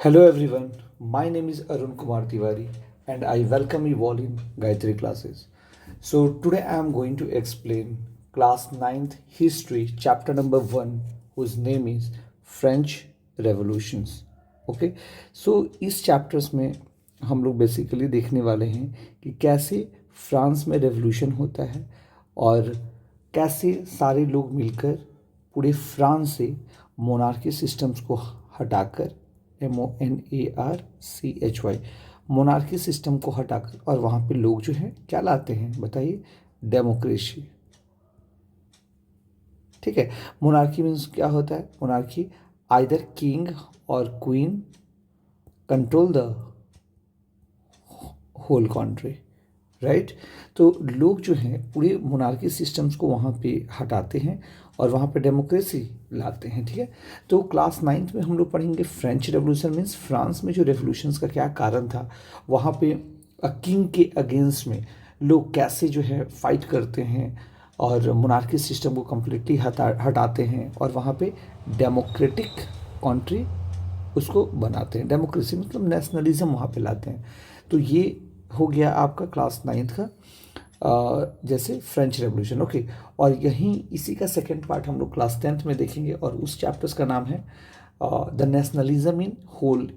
Hello everyone, my name is Arun Kumar Tiwari and I welcome you all in Gayatri classes. So today I am going to explain class ninth history chapter number 1 whose name is French Revolutions. Okay so इस chapters में हम लोग basically देखने वाले हैं कि कैसे France में रेवोल्यूशन होता है और कैसे सारे लोग मिलकर पूरे फ्रांस से मोनार्की सिस्टम्स को हटाकर MONARCHY मोनार्की सिस्टम को हटाकर और वहाँ पे लोग जो हैं क्या लाते हैं बताइए, डेमोक्रेसी। ठीक है, मोनार्की मीन्स क्या होता है? मोनार्की आइदर किंग और queen control the whole country, right. तो लोग जो हैं पूरे मोनार्की सिस्टम्स को वहाँ पे हटाते हैं और वहाँ पे डेमोक्रेसी लाते हैं। ठीक है, तो क्लास नाइन्थ में हम लोग पढ़ेंगे फ्रेंच रेवोल्यूशन मीन्स फ्रांस में जो रेवोल्यूशंस का क्या कारण था, वहाँ पे किंग के अगेंस्ट में लोग कैसे जो है फाइट करते हैं और मोनार्की सिस्टम को कम्प्लीटली हटाते हैं और वहाँ पे डेमोक्रेटिक कंट्री उसको बनाते हैं। डेमोक्रेसी मतलब नेशनलिज्म वहाँ पे लाते हैं। तो ये हो गया आपका क्लास नाइन्थ का जैसे फ्रेंच रेवोल्यूशन। ओके, और यहीं इसी का सेकेंड पार्ट हम लोग क्लास टेंथ में देखेंगे और उस चैप्टर्स का नाम है the nationalism in whole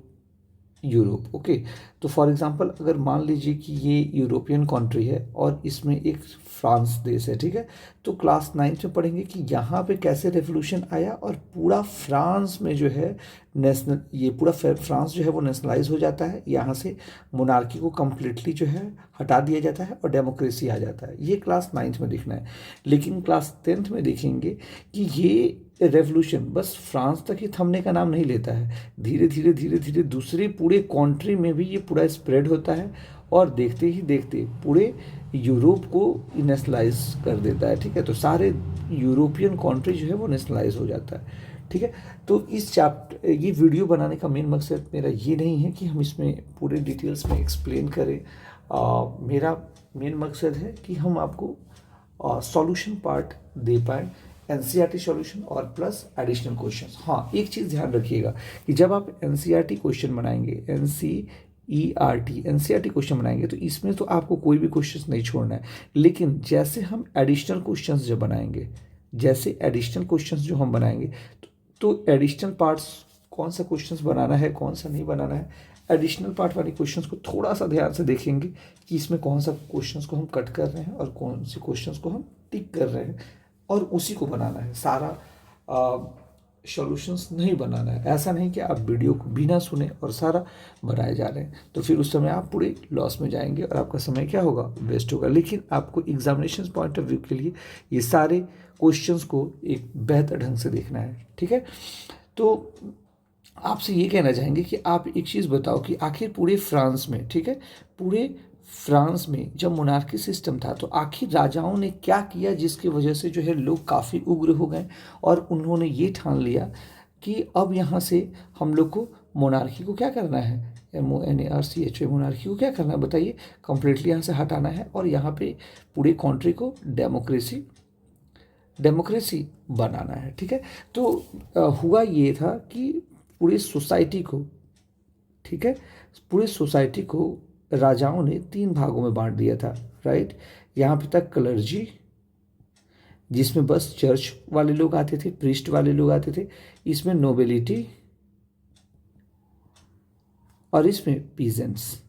Europe. Okay, तो फॉर एग्जांपल अगर मान लीजिए कि ये यूरोपियन कंट्री है और इसमें एक फ्रांस देश है। ठीक है, तो क्लास नाइन्थ में पढ़ेंगे कि यहाँ पे कैसे रेवोल्यूशन आया और पूरा फ्रांस में जो है ये पूरा फ्रांस जो है वो नेशनलाइज हो जाता है। यहाँ से मोनार्की को कम्प्लीटली जो है हटा दिया जाता है और डेमोक्रेसी आ जाता है। ये क्लास नाइन्थ में देखना है। लेकिन क्लास टेंथ में देखेंगे कि ये रेवोल्यूशन बस फ्रांस तक ही थमने का नाम नहीं लेता है, धीरे धीरे धीरे धीरे दूसरे पूरे कंट्री में भी ये पूरा स्प्रेड होता है और देखते ही देखते पूरे यूरोप को नेशनलाइज कर देता है। ठीक है, तो सारे यूरोपियन कंट्री जो है वो नेशनलाइज हो जाता है। ठीक है, तो इस चैप्टर ये वीडियो बनाने का मेन मकसद मेरा ये नहीं है कि हम इसमें पूरे डिटेल्स में एक्सप्लेन करें। मेरा मेन मकसद है कि हम आपको सॉल्यूशन पार्ट दे पाएँ, एनसीईआरटी सॉल्यूशन और प्लस एडिशनल क्वेश्चंस। हाँ, एक चीज़ ध्यान रखिएगा कि जब आप एनसीईआरटी क्वेश्चन बनाएंगे, एनसीईआरटी क्वेश्चन बनाएंगे तो इसमें तो आपको कोई भी क्वेश्चन नहीं छोड़ना है। लेकिन जैसे हम एडिशनल क्वेश्चंस जो बनाएंगे, जैसे एडिशनल क्वेश्चंस जो हम बनाएंगे तो एडिशनल पार्ट्स कौन सा क्वेश्चंस बनाना है कौन सा नहीं बनाना है, एडिशनल पार्ट वाले क्वेश्चंस को थोड़ा सा ध्यान से देखेंगे कि इसमें कौन सा क्वेश्चंस को हम कट कर रहे हैं और कौन से क्वेश्चंस को हम टिक कर रहे हैं और उसी को बनाना है। सारा सॉल्यूशंस नहीं बनाना है। ऐसा नहीं कि आप वीडियो को बिना सुने और सारा बनाए जा रहे हैं, तो फिर उस समय आप पूरे लॉस में जाएंगे और आपका समय क्या होगा, वेस्ट होगा। लेकिन आपको एग्जामिनेशन पॉइंट ऑफ व्यू के लिए ये सारे क्वेश्चंस को एक बेहतर ढंग से देखना है। ठीक है, तो आपसे ये कहना चाहेंगे कि आप एक चीज़ बताओ कि आखिर पूरे फ्रांस में, ठीक है, पूरे फ्रांस में जब मोनार्की सिस्टम था तो आखिर राजाओं ने क्या किया जिसकी वजह से जो है लोग काफ़ी उग्र हो गए और उन्होंने ये ठान लिया कि अब यहाँ से हम लोग को मोनार्की को क्या करना है, MONARCHY मोनार्की को क्या करना है बताइए, कंप्लीटली यहाँ से हटाना है और यहाँ पे पूरे कंट्री को डेमोक्रेसी बनाना है। ठीक है, तो हुआ ये था कि पूरी सोसाइटी को, ठीक है, पूरी सोसाइटी को राजाओं ने 3 भागों में बांट दिया था, राइट। यहाँ पे तक क्लर्जी जिसमें बस चर्च वाले लोग आते थे, प्रीस्ट वाले लोग आते थे, इसमें नोबिलिटी और इसमें पीजेंट्स।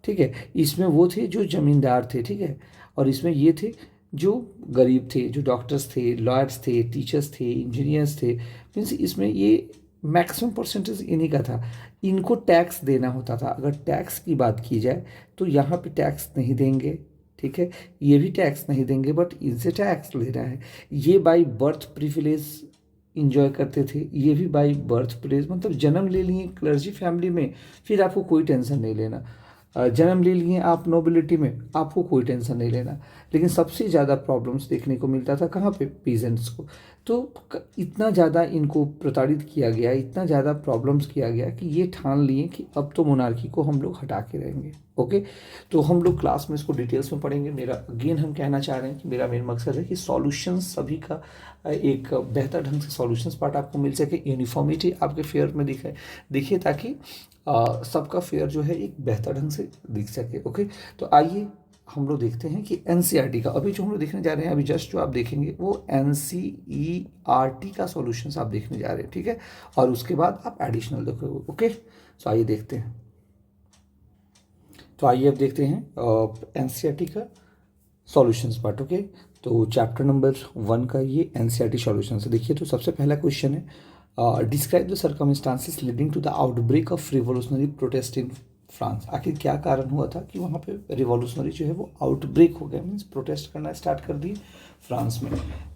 ठीक है, इसमें वो थे जो जमींदार थे, ठीक है, और इसमें ये थे जो गरीब थे, जो डॉक्टर्स थे, लॉयर्स थे, टीचर्स थे, इंजीनियर्स थे। मीन्स इसमें ये मैक्सिमम परसेंटेज इन्हीं का था। इनको टैक्स देना होता था। अगर टैक्स की बात की जाए तो यहाँ पे टैक्स नहीं देंगे, ठीक है, ये भी टैक्स नहीं देंगे, बट इनसे टैक्स लेना है। ये बाई बर्थ प्रिविलेज इंजॉय करते थे, ये भी बाई बर्थ प्रिविलेज, मतलब जन्म ले लिए क्लर्जी फैमिली में, फिर आपको कोई टेंशन नहीं लेना। जन्म ले लिए आप नोबिलिटी में, आपको कोई टेंशन नहीं लेना। लेकिन सबसे ज़्यादा प्रॉब्लम्स देखने को मिलता था कहाँ पे, पीजेंट्स को। तो इतना ज़्यादा इनको प्रताड़ित किया गया, इतना ज़्यादा प्रॉब्लम्स किया गया कि ये ठान लिए कि अब तो मोनार्की को हम लोग हटा के रहेंगे। ओके, तो हम लोग क्लास में इसको डिटेल्स में पढ़ेंगे। मेरा अगेन हम कहना चाह रहे हैं कि मेरा मेन मकसद है कि सॉल्यूशंस सभी का एक बेहतर ढंग से सॉल्यूशंस पार्ट आपको मिल सके, यूनिफॉर्मिटी आपके फेयर में दिखे ताकि सबका फेयर जो है एक बेहतर ढंग से दिख सके। ओके, तो आइए हम लोग देखते हैं कि एनसीईआरटी का अभी जो हम लोग देखने जा रहे हैं, अभी जस्ट जो आप देखेंगे वो एनसीईआरटी का सॉल्यूशंस आप देखने जा रहे हैं, ठीक है, और उसके बाद आप एडिशनल देखोगे। ओके, तो आइए देखते हैं। तो आइए अब देखते हैं एनसीईआरटी का सॉल्यूशंस पार्ट। ओके, तो चैप्टर नंबर 1 का ये एनसीईआरटी सॉल्यूशंस है। देखिए, तो सबसे पहला क्वेश्चन है describe the circumstances leading to the outbreak of revolutionary protest in France. आखिर क्या कारण हुआ था कि वहाँ पे रिवॉल्यूशनरी जो है वो आउटब्रेक हो गया, मीन्स प्रोटेस्ट करना स्टार्ट कर दिए फ्रांस में।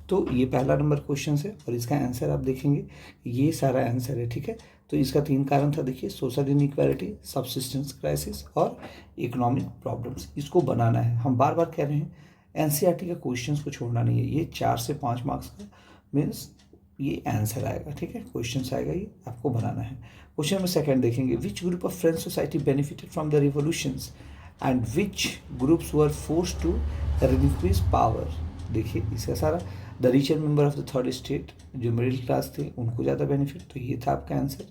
तो ये पहला नंबर क्वेश्चन है और इसका आंसर आप देखेंगे, ये सारा आंसर है, ठीक है। तो इसका 3 कारण था, देखिए, सोशल इनइक्वालिटी, सबसिस्टेंस क्राइसिस और इकोनॉमिक प्रॉब्लम्स। इसको बनाना है, हम बार बार कह रहे हैं एनसीईआरटी का क्वेश्चंस को छोड़ना नहीं है। ये 4 से 5 मार्क्स का मीन्स ये आंसर आएगा, ठीक है, क्वेश्चन आएगा, ये आपको बनाना है। क्वेश्चन नंबर 2 देखेंगे, which group of French society benefited from the revolutions and which groups were forced to relinquish power. देखिए इसका सारा, the richer member of the third state, जो मिडिल क्लास थे उनको ज़्यादा बेनिफिट, तो ये था आपका आंसर।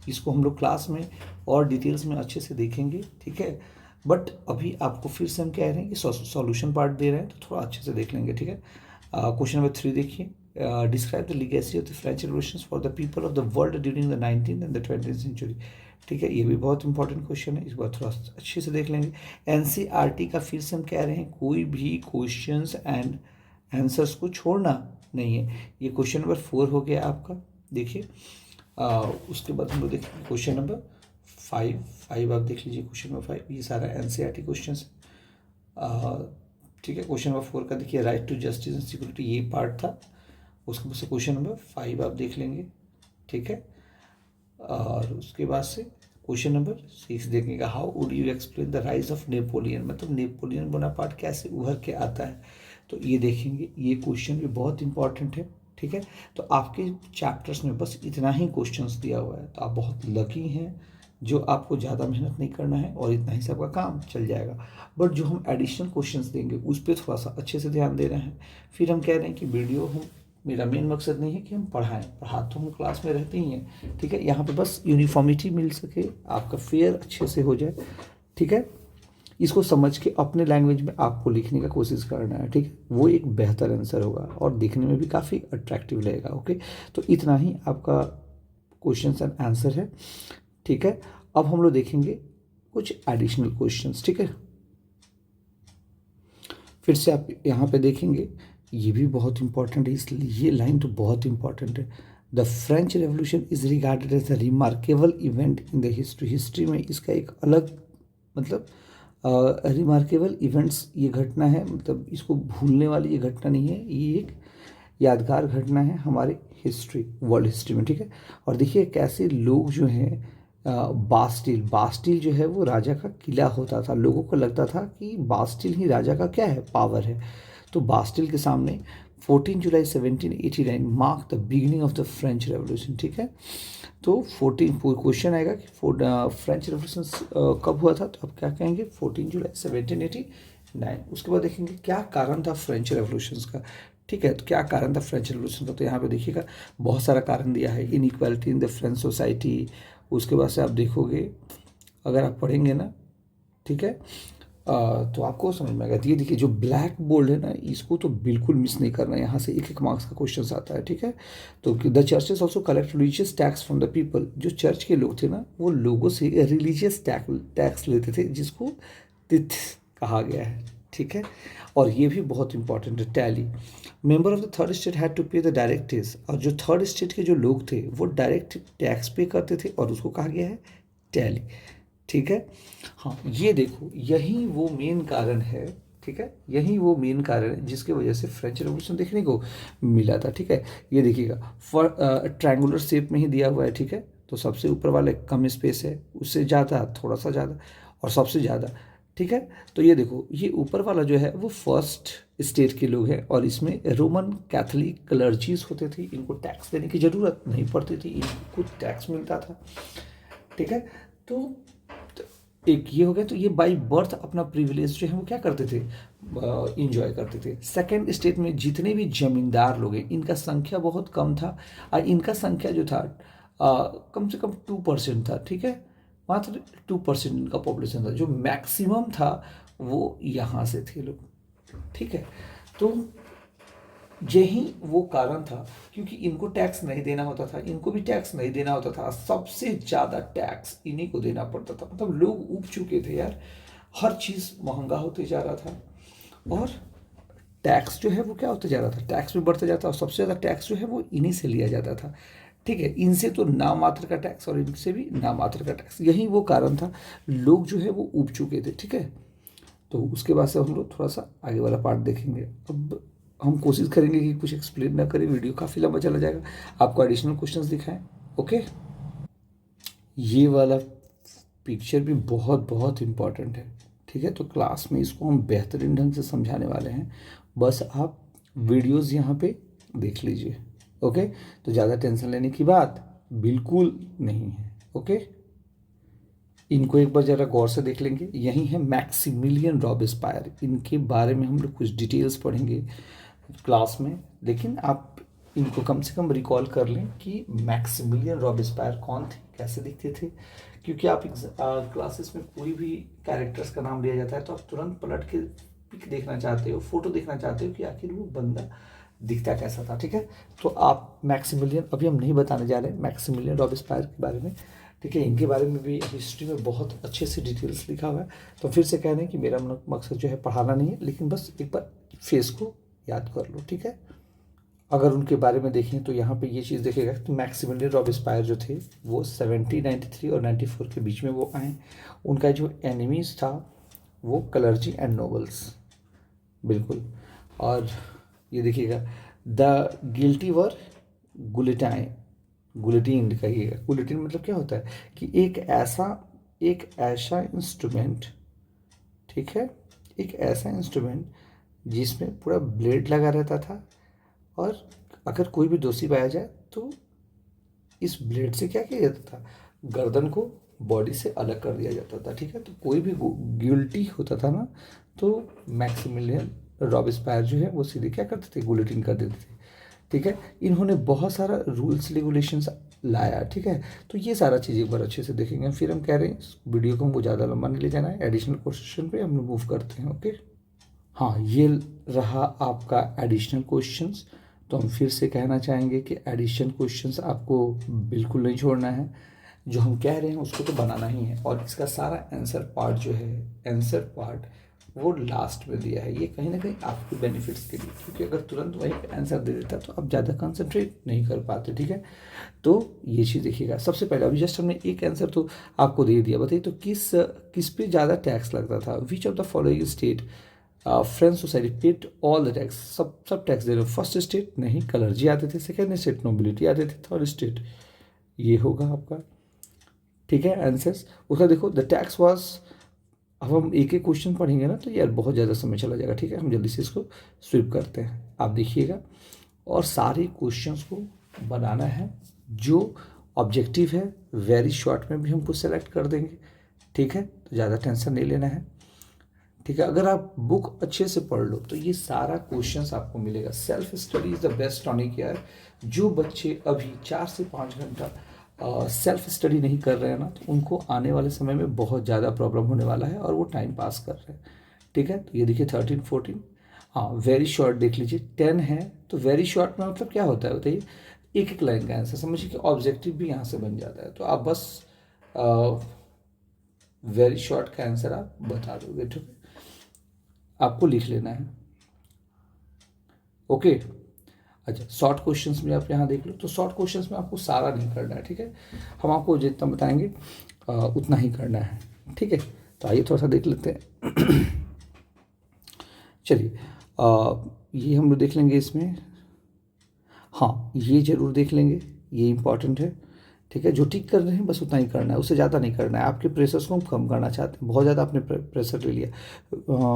इसको हम लोग क्लास में और डिटेल्स में अच्छे से देखेंगे, ठीक है, बट अभी आपको फिर से हम कह रहे हैं कि सॉल्यूशन पार्ट दे रहे हैं तो थोड़ा अच्छे से देख लेंगे, ठीक है। क्वेश्चन नंबर 3 देखिए, describe the legacy of the French revolutions for the people of the world during the 19th and the 20th century. ठीक है, ये भी बहुत इंपॉर्टेंट क्वेश्चन है, इस बार थोड़ा अच्छे से देख लेंगे। एनसीईआरटी का फिर से हम कह रहे हैं कोई भी क्वेश्चंस एंड आंसर्स को छोड़ना नहीं है। ये क्वेश्चन नंबर 4 हो गया आपका, देखिए। उसके बाद हम लोग देखेंगे क्वेश्चन नंबर 5 आप देख लीजिए, क्वेश्चन नंबर 5 ये सारा एनसीईआरटी क्वेश्चन है, ठीक है। क्वेश्चन नंबर 4 का देखिए, right to justice and security, ये पार्ट था। उसके बाद से क्वेश्चन नंबर 5 आप देख लेंगे, ठीक है। और उसके बाद से क्वेश्चन नंबर 6 देखेंगे, how would you explain the rise of Napoleon, मतलब नेपोलियन बोनापार्ट कैसे उभर के आता है, तो ये देखेंगे। ये क्वेश्चन भी बहुत इंपॉर्टेंट है, ठीक है। तो आपके चैप्टर्स में बस इतना ही क्वेश्चंस दिया हुआ है, तो आप बहुत लकी हैं जो आपको ज़्यादा मेहनत नहीं करना है और इतना ही से आपका काम चल जाएगा। बट जो हम एडिशनल क्वेश्चंस देंगे उस पर थोड़ा सा अच्छे से ध्यान दे रहे हैं। फिर हम कह रहे हैं कि वीडियो हम, मेरा मेन मकसद नहीं है कि हम पढ़ा तो हम क्लास में रहते ही हैं, ठीक है। यहाँ पे बस यूनिफॉर्मिटी मिल सके, आपका फेयर अच्छे से हो जाए, ठीक है। इसको समझ के अपने लैंग्वेज में आपको लिखने का कोशिश करना है, ठीक है, वो एक बेहतर आंसर होगा और दिखने में भी काफ़ी अट्रैक्टिव लगेगा। ओके, तो इतना ही आपका क्वेश्चन एंड आंसर है, ठीक है। अब हम लोग देखेंगे कुछ एडिशनल क्वेश्चंस, ठीक है। फिर से आप यहाँ पे देखेंगे, ये भी बहुत इंपॉर्टेंट है, इसलिए ये लाइन तो बहुत इंपॉर्टेंट है। The French revolution is regarded as a remarkable event in the history. History में इसका एक अलग मतलब रिमार्केबल इवेंट्स, ये घटना है, मतलब इसको भूलने वाली ये घटना नहीं है, ये एक यादगार घटना है हमारे हिस्ट्री, वर्ल्ड हिस्ट्री में, ठीक है। और देखिए कैसे लोग जो हैं, बास्टिल जो है वो राजा का किला होता था, लोगों को लगता था कि बास्टिल ही राजा का क्या है, पावर है। तो बास्टिल के सामने 14 जुलाई 1789 mark the beginning of the French revolution, ठीक है। तो 14 क्वेश्चन आएगा कि फ्रेंच रेवोल्यूशन कब हुआ था, तो आप क्या कहेंगे, 14 जुलाई 1789। उसके बाद देखेंगे क्या कारण था फ्रेंच रेवोल्यूशन का, ठीक है। तो क्या कारण था फ्रेंच रेवोल्यूशन का, तो यहाँ पे देखिएगा बहुत सारा कारण दिया है, inequality in the French society. उसके बाद से आप देखोगे, अगर आप पढ़ेंगे ना, ठीक है, तो आपको समझ में आएगा। ये देखिए जो ब्लैक बोर्ड है ना, इसको तो बिल्कुल मिस नहीं करना है, यहाँ से 1-1 मार्क्स का क्वेश्चन आता है, ठीक है। तो the churches also collect religious tax from the people, जो चर्च के लोग थे ना वो लोगों से रिलीजियस टैक्स लेते थे, जिसको तिथ कहा गया है, ठीक है। और ये भी बहुत इंपॉर्टेंट है, tally. Member of the third state had to pay the direct tax, और जो थर्ड स्टेट के जो लोग थे वो डायरेक्ट टैक्स पे करते थे और उसको कहा गया है टैली, ठीक है। हाँ, ये देखो यही वो मेन कारण है, ठीक है, यही वो मेन कारण है जिसकी वजह से फ्रेंच रेवोल्यूशन देखने को मिला था, ठीक है। ये देखिएगा फॉर ट्रायंगुलर शेप में ही दिया हुआ है, ठीक है। तो सबसे ऊपर वाले कम स्पेस है, उससे ज़्यादा थोड़ा सा ज़्यादा, और सबसे ज़्यादा ठीक है। तो ये देखो, ये ऊपर वाला जो है वो फर्स्ट स्टेट के लोग हैं और इसमें रोमन कैथोलिक क्लर्जीज होते थे, इनको टैक्स देने की ज़रूरत नहीं पड़ती थी, इनको टैक्स मिलता था। ठीक है। तो एक ये हो गया। तो ये बाई बर्थ अपना प्रिविलेज जो है वो क्या करते थे, इंजॉय करते थे। सेकेंड स्टेट में जितने भी जमींदार लोग हैं इनका संख्या बहुत कम था और इनका संख्या जो था कम से कम 2% था। ठीक है, मात्र 2% इनका पॉपुलेशन था। जो मैक्सिमम था वो यहाँ से थे लोग। ठीक है। तो यही वो कारण था, क्योंकि इनको टैक्स नहीं देना होता था, इनको भी टैक्स नहीं देना होता था, सबसे ज़्यादा टैक्स इन्हीं को देना पड़ता था। मतलब लोग ऊब चुके थे यार, हर चीज़ महंगा होते जा रहा था और टैक्स जो है वो क्या होते जा रहा था, टैक्स भी बढ़ते जाता और सबसे ज़्यादा टैक्स जो है वो इन्हीं से लिया जाता था। ठीक है, इनसे तो नामात्र का टैक्स और इनसे भी नामात्र का टैक्स, यही वो कारण था। लोग जो है वो ऊब चुके थे। ठीक है। तो उसके बाद से हम लोग थोड़ा सा आगे वाला पार्ट देखेंगे। अब हम कोशिश करेंगे कि कुछ एक्सप्लेन ना करें, वीडियो काफ़ी लंबा चला जाएगा, आपको एडिशनल क्वेश्चंस दिखाएं। ओके, ये वाला पिक्चर भी बहुत बहुत इम्पॉर्टेंट है। ठीक है, तो क्लास में इसको हम बेहतरीन ढंग से समझाने वाले हैं, बस आप वीडियोस यहाँ पे देख लीजिए। ओके, तो ज़्यादा टेंशन लेने की बात बिल्कुल नहीं है। ओके, इनको एक बार ज़रा गौर से देख लेंगे। यही है मैक्सिमिलियन रॉबेस्पायर, इनके बारे में हम लोग कुछ डिटेल्स पढ़ेंगे क्लास में, लेकिन आप इनको कम से कम रिकॉल कर लें कि मैक्सिमिलियन रॉबेस्पायर कौन थे, कैसे दिखते थे। क्योंकि आप क्लासेस में कोई भी कैरेक्टर्स का नाम लिया जाता है तो आप तुरंत पलट के पिक देखना चाहते हो, फोटो देखना चाहते हो कि आखिर वो बंदा दिखता कैसा था। ठीक है, तो आप मैक्सिमिलियन, अभी हम नहीं बताने जा रहे हैं मैक्सिमिलियन रॉबेस्पायर के बारे में। ठीक है, इनके बारे में भी हिस्ट्री में बहुत अच्छे से डिटेल्स लिखा हुआ है। तो फिर से कह रहे हैं कि मेरा मकसद जो है पढ़ाना नहीं है, लेकिन बस एक बार फेस को याद कर लो। ठीक है, अगर उनके बारे में देखें तो यहाँ पे ये चीज़ देखेगा कि मैक्सिमिलियन रॉबेस्पायर जो थे वो 1793 और 94 के बीच में वो आए। उनका जो एनिमीज था वो क्लर्जी एंड नोबल्स, बिल्कुल। और ये देखिएगा, the guilty were guillotine, guillotine कहिएगा। गुलेटिन मतलब क्या होता है कि एक ऐसा इंस्ट्रूमेंट, ठीक है, एक ऐसा इंस्ट्रूमेंट जिसमें पूरा ब्लेड लगा रहता था और अगर कोई भी दोषी पाया जाए तो इस ब्लेड से क्या किया जाता था, गर्दन को बॉडी से अलग कर दिया जाता था। ठीक है, तो कोई भी गिल्टी होता था ना तो मैक्सिमिलियन रॉबेस्पायर जो है वो सीधे क्या करते थे, गुलेटिन कर देते थे। ठीक है, इन्होंने बहुत सारा रूल्स रेगुलेशंस लाया। ठीक है, तो ये सारा चीज़ एक बार अच्छे से देखेंगे। फिर हम कह रहे हैं इस वीडियो को हमको ज़्यादा लंबा नहीं ले जाना है, एडिशनल क्वेश्चन पे हम लोग मूव करते हैं। ओके, हाँ, ये रहा आपका एडिशनल क्वेश्चंस। तो हम फिर से कहना चाहेंगे कि एडिशन क्वेश्चंस आपको बिल्कुल नहीं छोड़ना है, जो हम कह रहे हैं उसको तो बनाना ही है। और इसका सारा आंसर पार्ट जो है, आंसर पार्ट वो लास्ट में दिया है, ये कहीं ना कहीं आपके बेनिफिट्स के लिए, क्योंकि अगर तुरंत वहीं पे आंसर दे देता तो आप ज़्यादा कंसंट्रेट नहीं कर पाते। ठीक है, तो ये चीज़ देखिएगा। सबसे पहले अभी जस्ट हमने एक आंसर तो आपको दे दिया, बताइए तो किस पे ज़्यादा टैक्स लगता था। Which of the following state French society paid all the tax, सब टैक्स दे रहे हो। फर्स्ट स्टेट नहीं, कलर्जी आते थे। सेकेंड स्टेट नोबिलिटी आते थे। थर्ड स्टेट ये होगा आपका। ठीक है, आंसर्स उसका देखो, द टैक्स वाज। अब हम एक एक क्वेश्चन पढ़ेंगे ना तो यार बहुत ज़्यादा समय चला जाएगा। ठीक है, हम जल्दी से इसको स्विप करते हैं, आप देखिएगा। और सारे क्वेश्चंस को बनाना है, जो ऑब्जेक्टिव है वेरी शॉर्ट में भी हमको सेलेक्ट कर देंगे। ठीक है, तो ज़्यादा टेंशन नहीं लेना है। ठीक है, अगर आप बुक अच्छे से पढ़ लो तो ये सारा क्वेश्चंस आपको मिलेगा। Self study is the best tonic यार। जो बच्चे अभी 4 से 5 घंटा सेल्फ स्टडी नहीं कर रहे हैं ना तो उनको आने वाले समय में बहुत ज़्यादा प्रॉब्लम होने वाला है और वो टाइम पास कर रहे हैं। ठीक है, तो ये देखिए 13, 14, हाँ वेरी शॉर्ट देख लीजिए। 10 है तो वेरी शॉर्ट में मतलब क्या होता है बताइए, एक एक लाइन का आंसर समझिए कि ऑब्जेक्टिव भी यहाँ से बन जाता है। तो आप बस वेरी शॉर्ट का आंसर आप बता दोगे। ठीक है, आपको लिख लेना है। ओके, अच्छा, शॉर्ट क्वेश्चंस में आप यहाँ देख लो। तो शॉर्ट क्वेश्चंस में आपको सारा नहीं करना है। ठीक है, हम आपको जितना बताएंगे उतना ही करना है। ठीक है, तो आइए थोड़ा सा देख लेते हैं। चलिए, ये हम लोग देख लेंगे इसमें। हाँ, ये जरूर देख लेंगे, ये इम्पॉर्टेंट है। ठीक है, जो ठीक कर रहे हैं बस उतना ही करना है, उससे ज़्यादा नहीं करना है। आपके प्रेशर्स को हम कम करना चाहते हैं, बहुत ज़्यादा आपने प्रेशर ले लिया।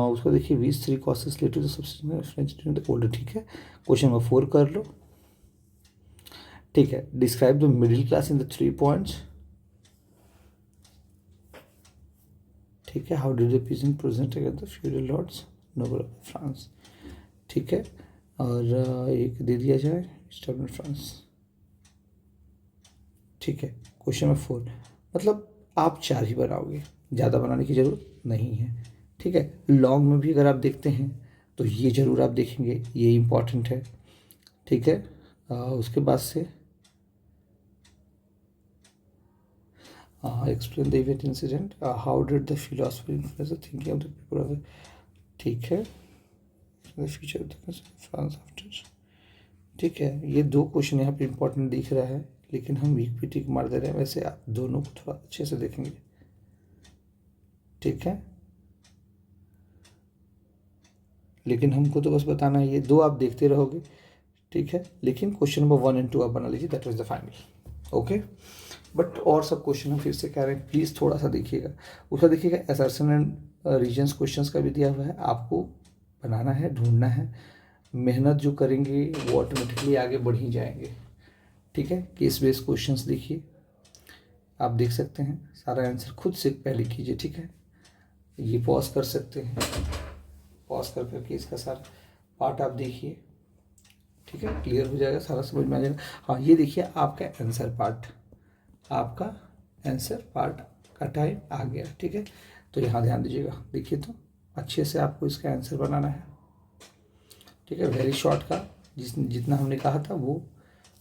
उसको देखिए, these 3 causes led to the substance older, ठीक है। क्वेश्चन नंबर 4 कर लो, ठीक है। Describe the middle class in the 3 points, ठीक है। How did the peasant present against the feudal lords noble of France, ठीक है। और एक दे दिया जाए स्टर्न फ्रांस, ठीक है। क्वेश्चन नंबर 4, मतलब आप 4 ही बनाओगे, ज़्यादा बनाने की ज़रूरत नहीं है, ठीक है। लॉन्ग में भी अगर आप देखते हैं तो ये ज़रूर आप देखेंगे, ये इम्पॉर्टेंट है, ठीक है। उसके बाद से explain the event incident, how did the philosopher influence the thinking of the people of, ठीक है। The future of France after, ठीक है। ये 2 क्वेश्चन यहाँ पे इम्पोर्टेंट दिख रहा है, लेकिन हम वीक पे टिक मार दे रहे हैं। वैसे आप दोनों को थोड़ा अच्छे से देखेंगे, ठीक है। लेकिन हमको तो बस बताना है, ये 2 आप देखते रहोगे, ठीक है। लेकिन क्वेश्चन नंबर 1 एंड 2 आप बना लीजिए, that was the final, okay. But और सब क्वेश्चन हम फिर से कह रहे हैं, प्लीज़ थोड़ा सा देखिएगा। उसका देखिएगा असर्शन एंड रीजन्स क्वेश्चंस का भी दिया हुआ है, आपको बनाना है, ढूंढना है। मेहनत जो करेंगे वो ऑटोमेटिकली आगे बढ़ ही जाएंगे, ठीक है। केस बेस्ड क्वेश्चंस देखिए, आप देख सकते हैं, सारा आंसर खुद से पहले कीजिए, ठीक है। ये पॉज कर सकते हैं, पॉज कर करके इसका सारा पार्ट आप देखिए, ठीक है। क्लियर हो जाएगा, सारा समझ में आ जाएगा। हाँ, ये देखिए आपका आंसर पार्ट, आपका आंसर पार्ट का टाइम आ गया, ठीक है। तो यहाँ ध्यान दीजिएगा, देखिए तो अच्छे से आपको इसका आंसर बनाना है, ठीक है। वेरी शॉर्ट का जितना हमने कहा था वो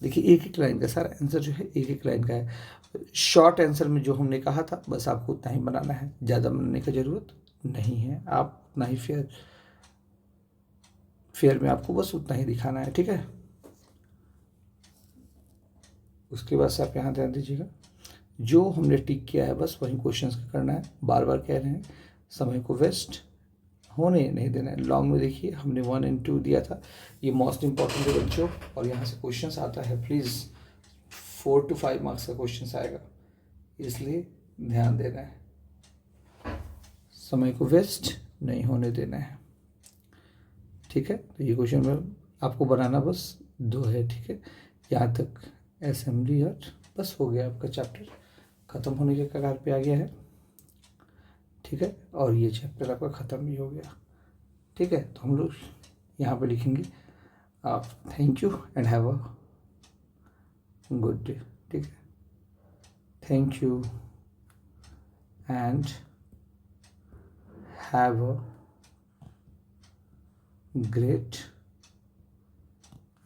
देखिए, एक एक लाइन का सारा आंसर जो है एक एक लाइन का है। शॉर्ट आंसर में जो हमने कहा था बस आपको उतना ही बनाना है, ज़्यादा बनाने की ज़रूरत नहीं है। आप उतना ही फेयर में आपको बस उतना ही दिखाना है, ठीक है। उसके बाद से आप यहाँ ध्यान दीजिएगा, जो हमने टिक किया है बस वही क्वेश्चंस का करना है। बार बार कह रहे हैं, समय को वेस्ट होने नहीं देना है। लॉन्ग में देखिए हमने 1 एंड 2 दिया था, ये मोस्ट इंपॉर्टेंट है बच्चों। और यहाँ से क्वेश्चंस आता है, प्लीज़ 4 to 5 मार्क्स का क्वेश्चंस आएगा, इसलिए ध्यान देना है, समय को वेस्ट नहीं होने देना है, ठीक है। तो ये क्वेश्चन में आपको बनाना बस 2 है, ठीक है। यहाँ तक असेंबली और बस हो गया, आपका चैप्टर ख़त्म होने के कगार पे आ गया है, ठीक है। और ये चैप्टर आपका ख़त्म भी हो गया, ठीक है। तो हम लोग यहाँ पे लिखेंगे आप thank you and have a good day, ठीक है। Thank you and have a great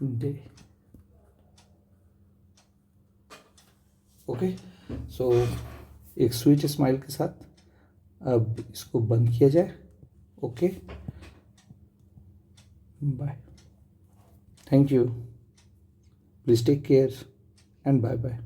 day, okay. So एक स्वीट स्माइल के साथ अब इसको बंद किया जाए, okay. Bye, thank you, please take care and bye bye.